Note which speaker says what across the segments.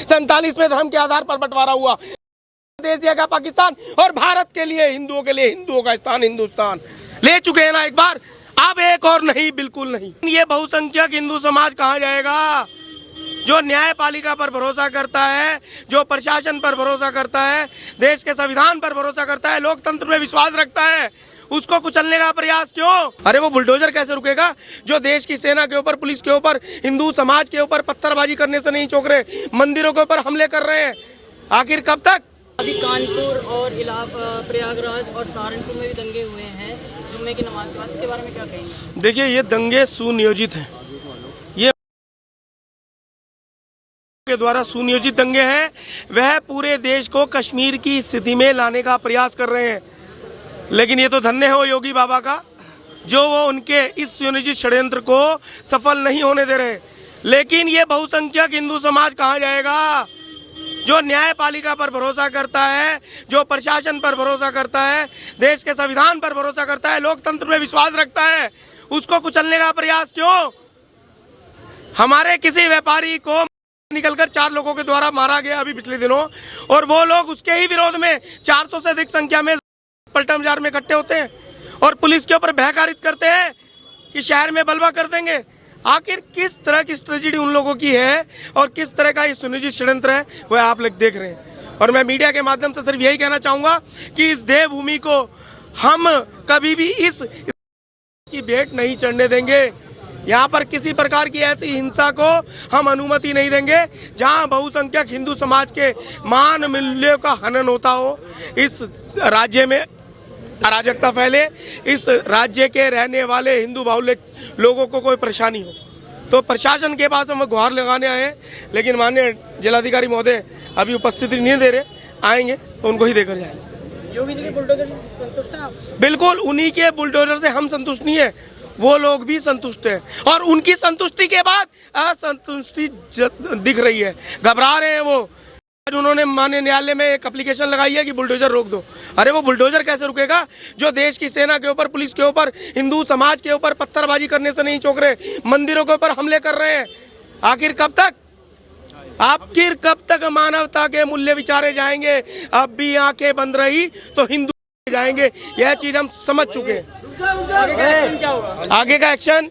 Speaker 1: 47 में धर्म के आधार पर बंटवारा हुआ, देश दिया गया पाकिस्तान और भारत के लिए हिंदुओं का स्थान हिंदुस्तान ले चुके हैं ना एक बार, अब एक और नहीं, बिल्कुल नहीं। ये बहुसंख्यक हिंदू समाज कहाँ जाएगा? जो न्यायपालिका पर भरोसा करता है, जो प्रशासन पर भरोसा करता है, देश के संविधान पर भरोसा करता है, लोकतंत्र में विश्वास रखता है, उसको कुचलने का प्रयास क्यों? अरे वो बुलडोजर कैसे रुकेगा जो देश की सेना के ऊपर, पुलिस के ऊपर, हिंदू समाज के ऊपर पत्थरबाजी करने से नहीं चूक रहे, मंदिरों के ऊपर हमले कर रहे हैं? आखिर कब तक?
Speaker 2: अभी कानपुर और प्रयागराज और सहारनपुर में भी दंगे हुए हैं जुम्मे की नमाज के बाद, इसके बारे में क्या कहेंगे?
Speaker 1: देखिए, ये दंगे सुनियोजित हैं, ये के द्वारा सुनियोजित दंगे हैं। वह पूरे देश को कश्मीर की स्थिति में लाने का प्रयास कर रहे हैं, लेकिन ये तो धन्य हो योगी बाबा का जो वो उनके इस सुनियोजित षड्यंत्र को सफल नहीं होने दे रहे। लेकिन ये बहुसंख्यक हिंदू समाज कहाँ जाएगा? जो न्यायपालिका पर भरोसा करता है, जो प्रशासन पर भरोसा करता है, देश के संविधान पर भरोसा करता है, लोकतंत्र में विश्वास रखता है, उसको कुचलने का प्रयास क्यों? हमारे किसी व्यापारी को निकलकर 4 लोगों के द्वारा मारा गया अभी पिछले दिनों, और वो लोग उसके ही विरोध में 400 से अधिक संख्या में पलटा बाजार में इकट्ठे होते हैं और पुलिस के ऊपर भयकारित करते हैं कि शहर में बलवा कर देंगे। आखिर किस तरह की स्ट्रेटेजी उन लोगों की है और किस तरह का ये सुनियोजित षड्यंत्र है, वह आप लोग देख रहे हैं। और मैं मीडिया के माध्यम से सिर्फ यही कहना चाहूंगा कि इस देवभूमि को हम कभी भी इस की भेंट नहीं चढ़ने देंगे। यहाँ पर किसी प्रकार की ऐसी हिंसा को हम अनुमति नहीं देंगे जहाँ बहुसंख्यक हिंदू समाज के मान मूल्यों का हनन होता हो, इस राज्य में अराजकता फैले, इस राज्य के रहने वाले हिंदू बाहुल्य लोगों को कोई परेशानी हो। तो प्रशासन के पास हम गुहार लगाने आए हैं, लेकिन माननीय जिलाधिकारी महोदय अभी उपस्थिति नहीं दे रहे, आएंगे तो उनको ही देकर जाएंगे।
Speaker 2: योगी जी के बुलडोजर से संतुष्ट हैं आप?
Speaker 1: बिल्कुल, उन्हीं के बुलडोजर से हम संतुष्ट नहीं है, वो लोग भी संतुष्ट हैं और उनकी संतुष्टि के बाद असंतुष्टि दिख रही है, घबरा रहे हैं वो। आज उन्होंने माननीय न्यायालय में एक एप्लीकेशन लगाई है कि बुलडोजर रोक दो। अरे वो बुलडोजर कैसे रुकेगा जो देश की सेना के ऊपर, पुलिस के ऊपर, हिंदू समाज के ऊपर पत्थरबाजी करने से नहीं चूक रहे, मंदिरों के ऊपर हमले कर रहे हैं? आखिर कब तक? आखिर कब तक मानवता के मूल्य विचारे जाएंगे? अब भी आंखें बंद रही तो हिंदू जाएंगे, यह चीज हम समझ चुके हैं।
Speaker 2: आगे का एक्शन क्या होगा?
Speaker 1: आगे का एक्शन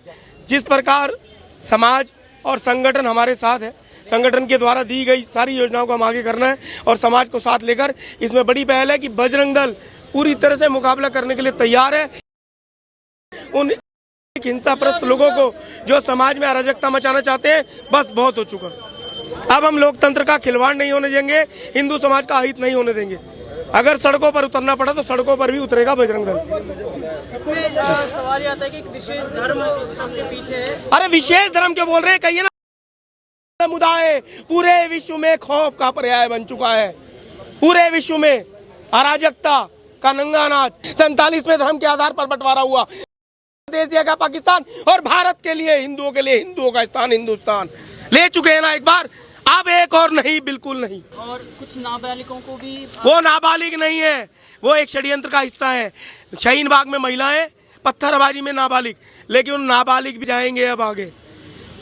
Speaker 1: जिस प्रकार समाज और संगठन हमारे साथ है, संगठन के द्वारा दी गई सारी योजनाओं को हम आगे करना है और समाज को साथ लेकर इसमें बड़ी पहल है कि बजरंग दल पूरी तरह से मुकाबला करने के लिए तैयार है। उन हिंसाप्रस्त लोगों को जो समाज में अराजकता मचाना चाहते हैं, बस बहुत हो चुका। अब हम लोकतंत्र का खिलवाड़ नहीं होने देंगे, हिंदू समाज का अहित नहीं होने देंगे। अगर सड़कों पर उतरना पड़ा तो सड़कों पर भी उतरेगा बजरंग दल।
Speaker 2: इसमें सवाल ये आता है कि एक विशेष धर्म इस सब के पीछे है।
Speaker 1: अरे विशेष धर्म क्यों बोल रहे हैं? कहिए ना, समुदाय पूरे विश्व में खौफ का पर्याय बन चुका है। पूरे विश्व में अराजकता का नंगा नाच। 47 में धर्म के आधार पर बंटवारा हुआ, देश दिया गया पाकिस्तान और भारत के लिए हिंदुओं का स्थान हिंदुस्तान ले चुके हैं ना एक बार, अब एक और नहीं, बिल्कुल नहीं।
Speaker 2: और कुछ नाबालिगों को भी,
Speaker 1: वो नाबालिग नहीं है, वो एक षड्यंत्र का हिस्सा है। शाहीन बाग में महिलाएं, पत्थरबाजी में नाबालिग, लेकिन उन नाबालिग भी जाएंगे अब आगे।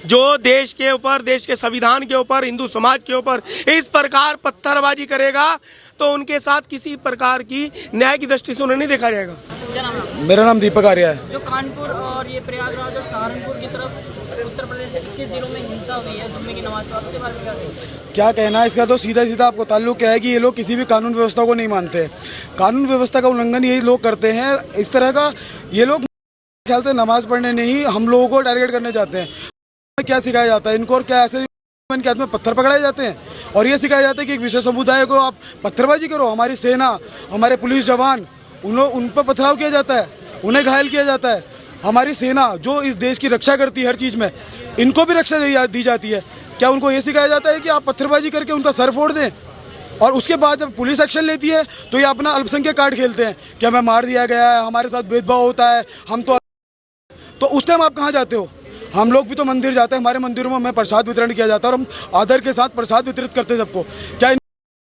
Speaker 1: जो देश के ऊपर, देश के संविधान के ऊपर, हिंदू समाज के ऊपर इस प्रकार पत्थरबाजी करेगा तो उनके साथ किसी प्रकार की न्याय की दृष्टि से उन्हें नहीं देखा जाएगा।
Speaker 2: क्या नाम है?
Speaker 3: मेरा नाम दीपक आर्या है।
Speaker 2: जो कानपुर और ये प्रयागराज और सहारनपुर की तरफ उत्तर प्रदेश के 21 जिलों में हिंसा हुई है जुम्मे की नमाज के बाद, उसके बारे में क्या कहेंगे?
Speaker 3: क्या कहना है इसका? तो सीधा सीधा आपको ताल्लुक क्या है कि ये लोग किसी भी कानून व्यवस्था को नहीं मानते। कानून व्यवस्था का उल्लंघन यही लोग करते हैं। इस तरह का ये लोग ख्याल से नमाज पढ़ने नहीं, हम लोगों को टारगेट करने जाते हैं। क्या सिखाया जाता है इनको, और क्या ऐसे के हाथ में पत्थर पकड़ाए जाते हैं और ये सिखाया जाता है कि एक विशेष समुदाय को आप पत्थरबाजी करो। हमारी सेना, हमारे पुलिस जवान, उन पर पथराव किया जाता है, उन्हें घायल किया जाता है। हमारी सेना जो इस देश की रक्षा करती है हर चीज़ में, इनको भी रक्षा दी जाती है। क्या उनको ये सिखाया जाता है कि आप पत्थरबाजी करके उनका सर फोड़ दें? और उसके बाद जब पुलिस एक्शन लेती है तो ये अपना अल्पसंख्यक कार्ड खेलते हैं कि हमें मार दिया गया है, हमारे साथ भेदभाव होता है, हम तो उस टाइम आप कहाँ जाते हो? हम लोग भी तो मंदिर जाते हैं, हमारे मंदिरों में हमें प्रसाद वितरण किया जाता है और हम आदर के साथ प्रसाद वितरित करते हैं सबको। क्या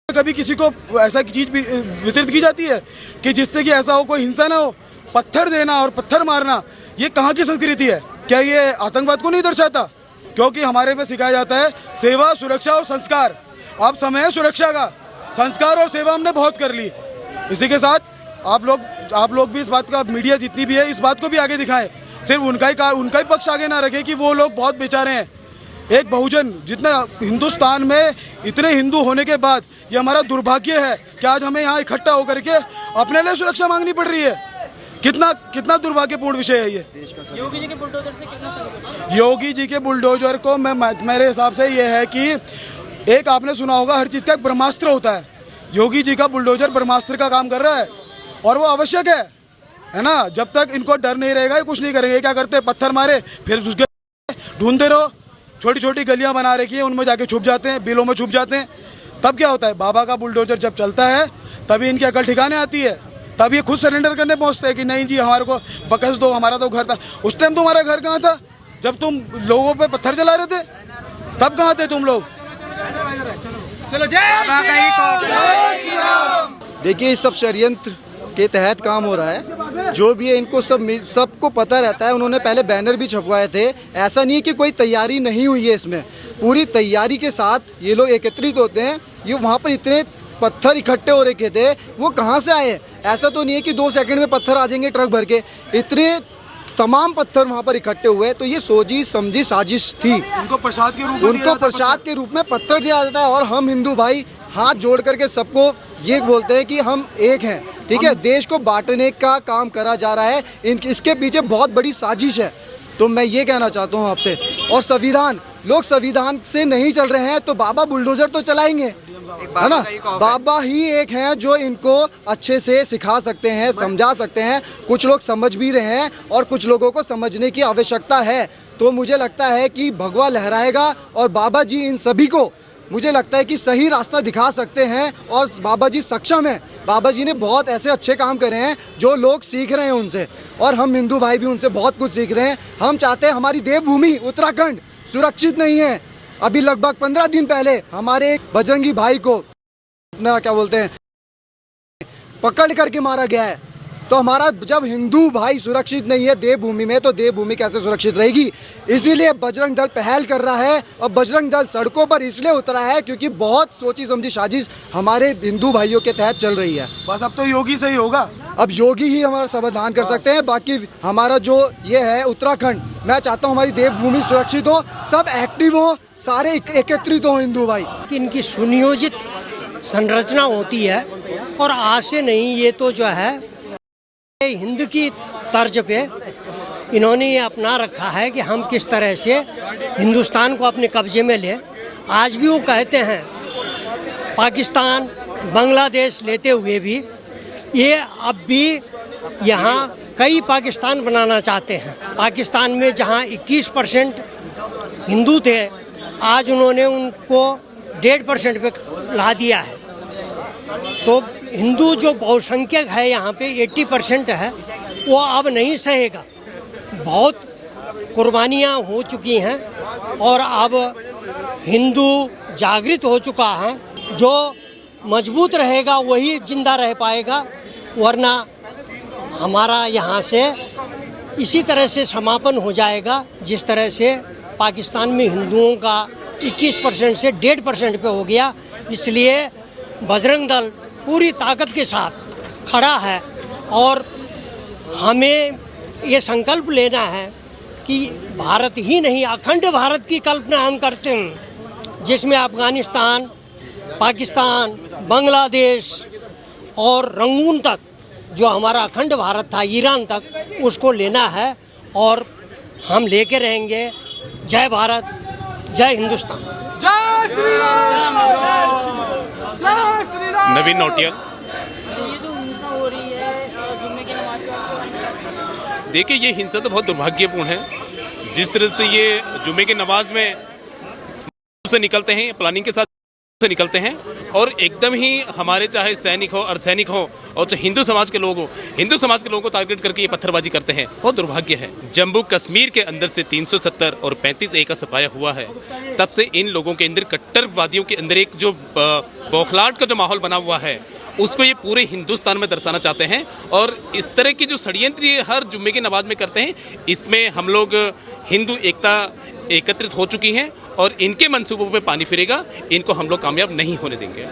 Speaker 3: कभी किसी को ऐसा चीज़ भी वितरित की जाती है कि जिससे कि ऐसा हो, कोई हिंसा ना हो? पत्थर देना और पत्थर मारना ये कहाँ की संस्कृति है? क्या ये आतंकवाद को नहीं दर्शाता? क्योंकि हमारे में सिखाया जाता है सेवा, सुरक्षा और संस्कार। अब समय है सुरक्षा का। संस्कार और सेवा हमने बहुत कर ली। इसी के साथ आप लोग भी इस बात का, मीडिया जितनी भी है, इस बात को भी आगे दिखाएं। सिर्फ उनका ही पक्ष आगे ना रखे कि वो लोग बहुत बेचारे हैं। एक बहुजन, जितना हिंदुस्तान में इतने हिंदू होने के बाद ये हमारा दुर्भाग्य है कि आज हमें यहाँ इकट्ठा होकर के अपने लिए सुरक्षा मांगनी पड़ रही है। कितना दुर्भाग्यपूर्ण विषय है ये।
Speaker 2: योगी जी के बुलडोजर से कितना सहयोग?
Speaker 3: योगी जी के बुलडोजर को मेरे हिसाब से ये है कि एक आपने सुना होगा, हर चीज़ का एक ब्रह्मास्त्र होता है। योगी जी का बुलडोजर ब्रह्मास्त्र का काम कर रहा है और वो आवश्यक है ना। जब तक इनको डर नहीं रहेगा ये कुछ नहीं करेंगे। क्या करते हैं, पत्थर मारे, फिर उसके ढूंढते रहो। छोटी छोटी गलियां बना रखी है, उनमें जाके छुप जाते हैं, बिलों में छुप जाते हैं। तब क्या होता है, बाबा का बुलडोजर जब चलता है तभी इनकी अकल ठिकाने आती है। तब ये खुद सरेंडर करने पहुंचते हैं कि नहीं जी हमारे को बकस दो, हमारा तो घर था। उस टाइम तुम्हारा घर कहाँ था जब तुम लोगों पे पत्थर चला रहे थे? तब कहाँ थे तुम लोग?
Speaker 4: देखिए, इस सब षड्यंत्र के तहत काम हो रहा है। जो भी है इनको सबको पता रहता है। उन्होंने पहले बैनर भी छपवाए थे। ऐसा नहीं है कि कोई तैयारी नहीं हुई है, इसमें पूरी तैयारी के साथ ये लोग एकत्रित होते हैं। ये वहाँ पर इतने पत्थर इकट्ठे हो रखे थे, वो कहाँ से आए? ऐसा तो नहीं है कि 2 सेकंड में पत्थर आ जाएंगे ट्रक भर के। इतने तमाम पत्थर वहाँ पर इकट्ठे हुए, तो ये सोची समझी साजिश थी।
Speaker 3: उनको प्रसाद के रूप में
Speaker 4: पत्थर दिया जाता है। और हम हिंदू भाई हाथ जोड़ करके सबको ये बोलते हैं कि हम एक हैं, ठीक है। देश को बांटने का काम करा जा रहा है, इसके पीछे बहुत बड़ी साजिश है। तो मैं ये कहना चाहता हूँ आपसे। और संविधान, लोग संविधान से नहीं चल रहे हैं तो बाबा बुलडोजर तो चलाएंगे, है ना। बाबा ही एक हैं जो इनको अच्छे से सिखा सकते हैं, समझा सकते हैं। कुछ लोग समझ भी रहे हैं और कुछ लोगों को समझने की आवश्यकता है। तो मुझे लगता है कि भगवा लहराएगा और बाबा जी इन सभी को, मुझे लगता है कि सही रास्ता दिखा सकते हैं। और बाबा जी सक्षम हैं। बाबा जी ने बहुत ऐसे अच्छे काम करे हैं जो लोग सीख रहे हैं उनसे, और हम हिंदू भाई भी उनसे बहुत कुछ सीख रहे हैं। हम चाहते हैं, हमारी देवभूमि उत्तराखंड सुरक्षित नहीं है। अभी लगभग 15 दिन पहले हमारे बजरंगी भाई को अपना क्या बोलते हैं पकड़ करके मारा गया है। तो हमारा जब हिंदू भाई सुरक्षित नहीं है देवभूमि में, तो देवभूमि कैसे सुरक्षित रहेगी? इसीलिए बजरंग दल पहल कर रहा है। और बजरंग दल सड़कों पर इसलिए उतरा है क्योंकि बहुत सोची समझी साजिश हमारे हिंदू भाइयों के तहत चल रही है।
Speaker 3: बस अब तो योगी से ही होगा।
Speaker 4: अब योगी ही हमारा समाधान कर सकते हैं। बाकी हमारा जो ये है उत्तराखंड, मैं चाहता हूँ हमारी देवभूमि सुरक्षित हो, सब एक्टिव हो, सारे एकत्रित हो हिंदू भाई।
Speaker 5: इनकी सुनियोजित संरचना होती है और आज से नहीं, ये तो जो है हिंद की तर्ज पे इन्होंने ये अपना रखा है कि हम किस तरह से हिंदुस्तान को अपने कब्जे में लें। आज भी वो कहते हैं, पाकिस्तान बांग्लादेश लेते हुए भी ये अब भी यहाँ कई पाकिस्तान बनाना चाहते हैं। पाकिस्तान में जहाँ 21% हिंदू थे, आज उन्होंने उनको 1.5% पे ला दिया है। तो हिंदू जो बहुसंख्यक है यहाँ पे 80% है, वो अब नहीं सहेगा। बहुत कुर्बानियाँ हो चुकी हैं और अब हिंदू जागृत हो चुका है। जो मजबूत रहेगा वही जिंदा रह पाएगा, वरना हमारा यहाँ से इसी तरह से समापन हो जाएगा जिस तरह से पाकिस्तान में हिंदुओं का 21% से 1.5% पे हो गया। इसलिए बजरंग दल पूरी ताकत के साथ खड़ा है और हमें ये संकल्प लेना है कि भारत ही नहीं, अखंड भारत की कल्पना हम करते हैं, जिसमें अफगानिस्तान, पाकिस्तान, बांग्लादेश और रंगून तक जो हमारा अखंड भारत था, ईरान तक, उसको लेना है और हम लेके रहेंगे। जय भारत, जय हिंदुस्तान।
Speaker 6: नवीन नौटियाल।
Speaker 2: ये जो हिंसा हो रही है जुम्मे की नमाज का,
Speaker 6: देखिए ये हिंसा तो बहुत दुर्भाग्यपूर्ण है। जिस तरह से ये जुम्मे की नमाज में से निकलते हैं, प्लानिंग के साथ से निकलते हैं और एकदम ही हमारे चाहे सैनिक हो, अर्धसैनिक हो और चाहे हिंदू समाज के लोग हो, हिंदू समाज के लोगों को टारगेट करके ये पत्थरबाजी करते हैं। बहुत दुर्भाग्य है। जम्मू कश्मीर के अंदर से 370 और 35A का सफाया हुआ है, तब से इन लोगों के अंदर, कट्टरवादियों के अंदर एक जो बौखलाहट का जो माहौल बना हुआ है, उसको ये पूरे हिंदुस्तान में दर्शाना चाहते हैं। और इस तरह की जो षड्यंत्र ये हर जुम्मे की नमाज में करते हैं, इसमें हम लोग हिंदू एकता एकत्रित हो चुकी हैं और इनके मंसूबों पे पानी फिरेगा, इनको हम लोग कामयाब नहीं होने देंगे।